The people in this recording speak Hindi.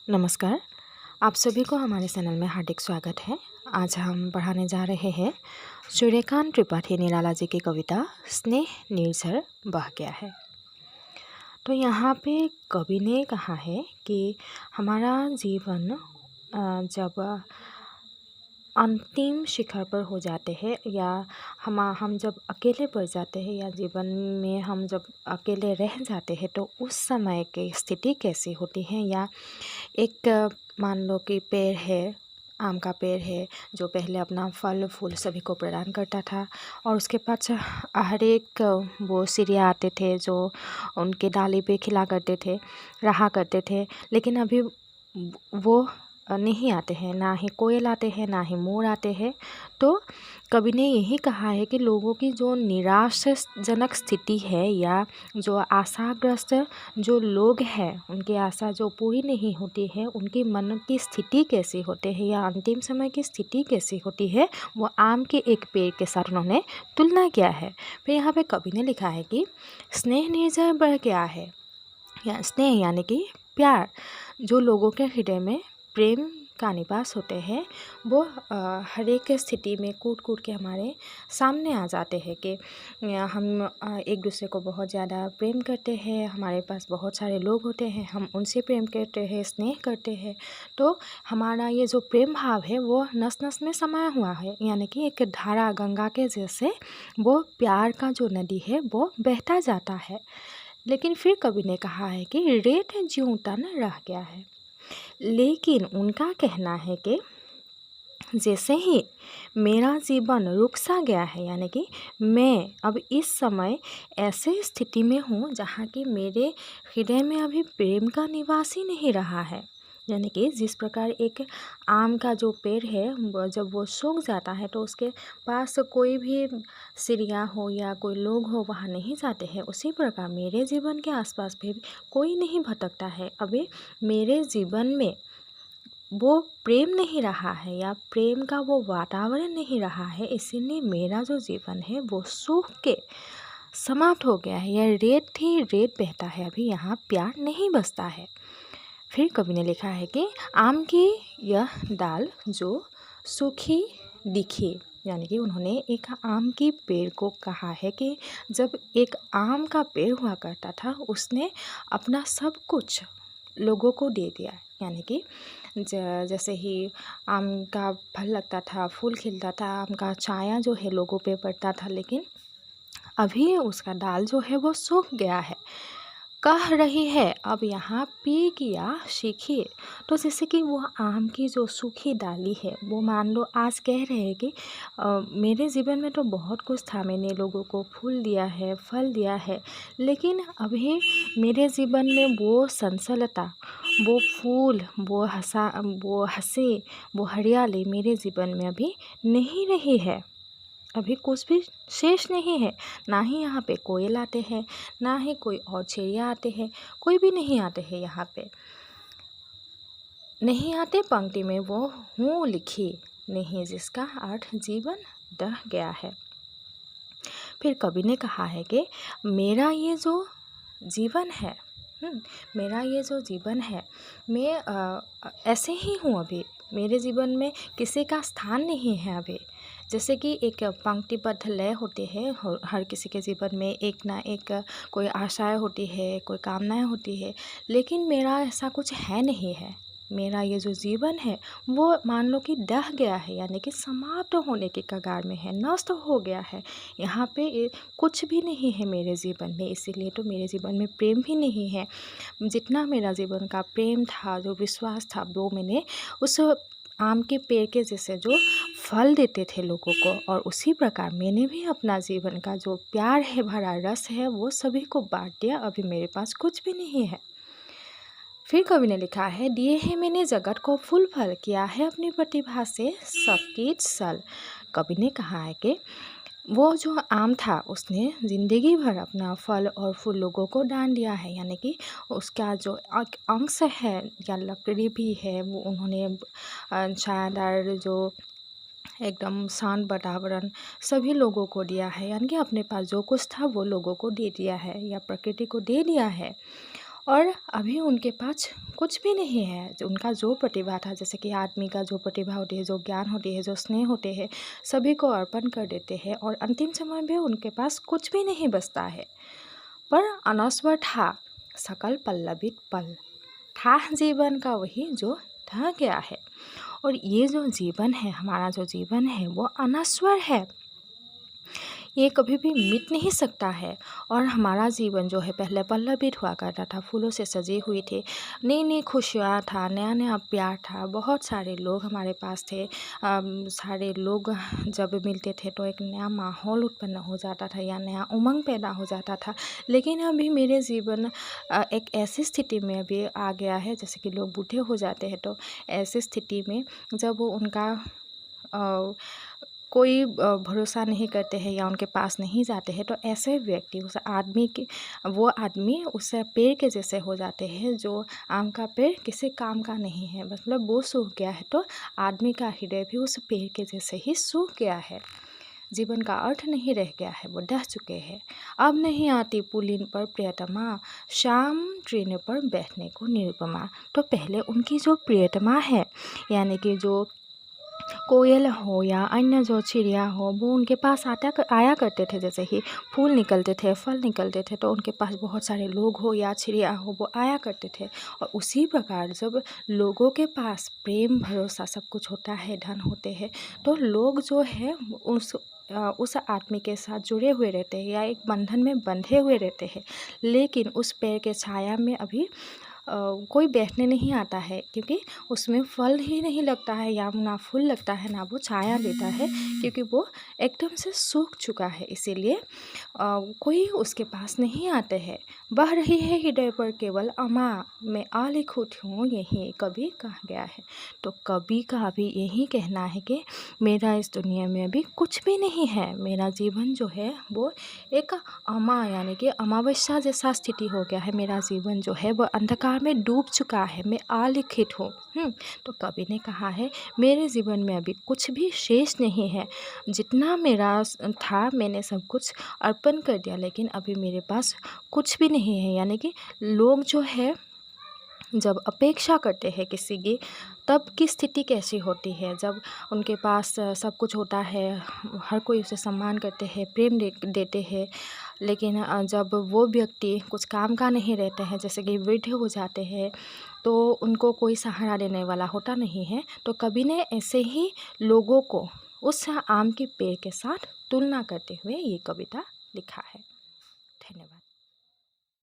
नमस्कार। आप सभी को हमारे चैनल में हार्दिक स्वागत है। आज हम पढ़ाने जा रहे हैं सूर्यकांत त्रिपाठी निराला जी की कविता स्नेह निर्झर बह गया है। तो यहाँ पे कवि ने कहा है कि हमारा जीवन जब अंतिम शिखर पर हो जाते हैं या हम जब अकेले पड़ जाते हैं या जीवन में हम जब अकेले रह जाते हैं तो उस समय की स्थिति कैसी होती है। या एक मान लो कि पेड़ है, आम का पेड़ है जो पहले अपना फल फूल सभी को प्रदान करता था और उसके पास हर एक वो चिड़िया आते थे जो उनके डाली पे खिला करते थे, रहा करते थे। लेकिन अभी वो नहीं आते हैं, ना ही कोयल आते हैं, ना ही मोर आते हैं। तो कवि ने यही कहा है कि लोगों की जो निराशाजनक स्थिति है या जो आशाग्रस्त जो लोग हैं उनकी आशा जो पूरी नहीं होती है, उनकी मन की स्थिति कैसी होती है या अंतिम समय की स्थिति कैसी होती है, वो आम के एक पेड़ के साथ उन्होंने तुलना किया है। फिर यहाँ पे कवि ने लिखा है कि स्नेह निर्झर बह गया है, या स्नेह यानी कि प्यार, जो लोगों के हृदय में प्रेम का निवास होते हैं वो हर एक स्थिति में कूट कूट के हमारे सामने आ जाते हैं कि हम एक दूसरे को बहुत ज़्यादा प्रेम करते हैं, हमारे पास बहुत सारे लोग होते हैं, हम उनसे प्रेम करते हैं, स्नेह करते हैं। तो हमारा ये जो प्रेम भाव है वो नस नस में समाया हुआ है, यानी कि एक धारा गंगा के जैसे वो प्यार का जो नदी है वो बहता जाता है। लेकिन फिर कवि ने कहा है कि रेत ज्यों तन रह गया है। लेकिन उनका कहना है कि जैसे ही मेरा जीवन रुक सा गया है, यानी कि मैं अब इस समय ऐसे स्थिति में हूँ जहाँ कि मेरे हृदय में अभी प्रेम का निवास ही नहीं रहा है। यानी कि जिस प्रकार एक आम का जो पेड़ है जब वो सूख जाता है तो उसके पास कोई भी चिड़िया हो या कोई लोग हो वहाँ नहीं जाते हैं, उसी प्रकार मेरे जीवन के आसपास भी कोई नहीं भटकता है। अभी मेरे जीवन में वो प्रेम नहीं रहा है या प्रेम का वो वातावरण नहीं रहा है, इसीलिए मेरा जो जीवन है वो सूख के समाप्त हो गया है। यह रेत थी, रेत बहता है, अभी यहाँ प्यार नहीं बसता है। फिर कवि ने लिखा है कि आम की यह डाल जो सूखी दिखी, यानी कि उन्होंने एक आम की पेड़ को कहा है कि जब एक आम का पेड़ हुआ करता था उसने अपना सब कुछ लोगों को दे दिया। यानी कि जैसे ही आम का फल लगता था, फूल खिलता था, आम का छाया जो है लोगों पे पड़ता था, लेकिन अभी उसका डाल जो है वो सूख गया है। कह रही है अब यहाँ पी किया सीखिए। तो जैसे कि वो आम की जो सूखी डाली है वो मान लो आज कह रहे हैं कि मेरे जीवन में तो बहुत कुछ था, मैंने लोगों को फूल दिया है, फल दिया है, लेकिन अभी मेरे जीवन में वो संसलता, वो फूल, वो हंसी, वो हरियाली मेरे जीवन में अभी नहीं रही है। अभी कुछ भी शेष नहीं है, ना ही यहाँ पे कोयल आते हैं, ना ही कोई और चिड़िया आते हैं, कोई भी नहीं आते हैं यहाँ पे। नहीं आते पंक्ति में वो हूँ लिखी, नहीं जिसका अर्थ जीवन दह गया है। फिर कवि ने कहा है कि मेरा ये जो जीवन है, मेरा ये जो जीवन है, मैं ऐसे ही हूँ अभी, मेरे जीवन में किसी का स्थान नहीं है अभी। जैसे कि एक पंक्तिबद्ध लय होते हैं, हर किसी के जीवन में एक ना एक कोई आशाएं होती है, कोई कामनाएं होती है, लेकिन मेरा ऐसा कुछ है नहीं है। मेरा ये जो जीवन है वो मान लो कि दह गया है, यानी कि समाप्त होने के कगार में है, नष्ट हो गया है। यहाँ पे कुछ भी नहीं है मेरे जीवन में, इसीलिए तो मेरे जीवन में प्रेम भी नहीं है। जितना मेरा जीवन का प्रेम था, जो विश्वास था, वो मैंने उस आम के पेड़ के जैसे जो फल देते थे लोगों को, और उसी प्रकार मैंने भी अपना जीवन का जो प्यार है भरा रस है वो सभी को बांट दिया। अभी मेरे पास कुछ भी नहीं है। फिर कवि ने लिखा है दिए है मैंने जगत को फूल फल, किया है अपनी प्रतिभा से सबकी सल। कवि ने कहा है कि वो जो आम था उसने ज़िंदगी भर अपना फल और फूल लोगों को दान दिया है, यानी कि उसका जो अंश है या लकड़ी भी है वो उन्होंने छायादार जो एकदम शांत वातावरण सभी लोगों को दिया है, यानी कि अपने पास जो कुछ था वो लोगों को दे दिया है या प्रकृति को दे दिया है। और अभी उनके पास कुछ भी नहीं है। उनका जो प्रतिभा था, जैसे कि आदमी का जो प्रतिभा होती है, जो ज्ञान होती है, जो स्नेह होते हैं, सभी को अर्पण कर देते हैं और अंतिम समय में उनके पास कुछ भी नहीं बचता है। पर अनस्वर था सकल पल्लवित पल, था जीवन का वही जो ढह गया है। और ये जो जीवन है, हमारा जो जीवन है, वो अनस्वर है, ये कभी भी मिट नहीं सकता है। और हमारा जीवन जो है पहले पल्लवित हुआ करता था, फूलों से सजी हुई थी, नई नई खुशियाँ था, नया नया प्यार था, बहुत सारे लोग हमारे पास थे। सारे लोग जब मिलते थे तो एक नया माहौल उत्पन्न हो जाता था या नया उमंग पैदा हो जाता था। लेकिन अभी मेरे जीवन एक ऐसी स्थिति में अभी आ गया है, जैसे कि लोग बूढ़े हो जाते हैं तो ऐसी स्थिति में जब उनका कोई भरोसा नहीं करते हैं या उनके पास नहीं जाते हैं, तो ऐसे व्यक्ति वो आदमी उस पेड़ के जैसे हो जाते हैं जो आम का पेड़ किसी काम का नहीं है। मतलब वो सूख गया है तो आदमी का हृदय भी उस पेड़ के जैसे ही सूख गया है। जीवन का अर्थ नहीं रह गया है, वो डह चुके हैं। अब नहीं आती पुलिन पर प्रियतमा, शाम ट्रेन पर बैठने को निरुपमा। तो पहले उनकी जो प्रियतमा है, यानी कि जो कोयल हो या अन्य जो चिड़िया हो, वो उनके पास आया करते थे। जैसे ही फूल निकलते थे, फल निकलते थे, तो उनके पास बहुत सारे लोग हो या चिड़िया हो, वो आया करते थे। और उसी प्रकार जब लोगों के पास प्रेम भरोसा सब कुछ होता है, धन होते हैं, तो लोग जो है उस आदमी के साथ जुड़े हुए रहते हैं या एक बंधन में बंधे हुए रहते हैं। लेकिन उस पेड़ के छाया में अभी कोई बैठने नहीं आता है, क्योंकि उसमें फल ही नहीं लगता है या ना फूल लगता है, ना वो छाया देता है, क्योंकि वो एकदम से सूख चुका है। इसीलिए कोई उसके पास नहीं आते हैं। बह रही है हृदय पर केवल अमा, मैं आलिखुत हूँ यही कभी कहा गया है। तो कभी का भी यही कहना है कि मेरा इस दुनिया में अभी कुछ भी नहीं है। मेरा जीवन जो है वो एक अमा यानी कि अमावस्या जैसा स्थिति हो गया है। मेरा जीवन जो है वो अंधकार में डूब चुका है, मैं आलिखित हूँ। तो कवि ने कहा है मेरे जीवन में अभी कुछ भी शेष नहीं है। जितना मेरा था मैंने सब कुछ अर्पण कर दिया, लेकिन अभी मेरे पास कुछ भी नहीं है। यानी कि लोग जो है जब अपेक्षा करते हैं किसी की, तब की स्थिति कैसी होती है। जब उनके पास सब कुछ होता है, हर कोई उसे सम्मान करते हैं, प्रेम देते हैं, लेकिन जब वो व्यक्ति कुछ काम का नहीं रहते हैं, जैसे कि वृद्ध हो जाते हैं, तो उनको कोई सहारा देने वाला होता नहीं है। तो कवि ने ऐसे ही लोगों को उस आम के पेड़ के साथ तुलना करते हुए ये कविता लिखा है। धन्यवाद।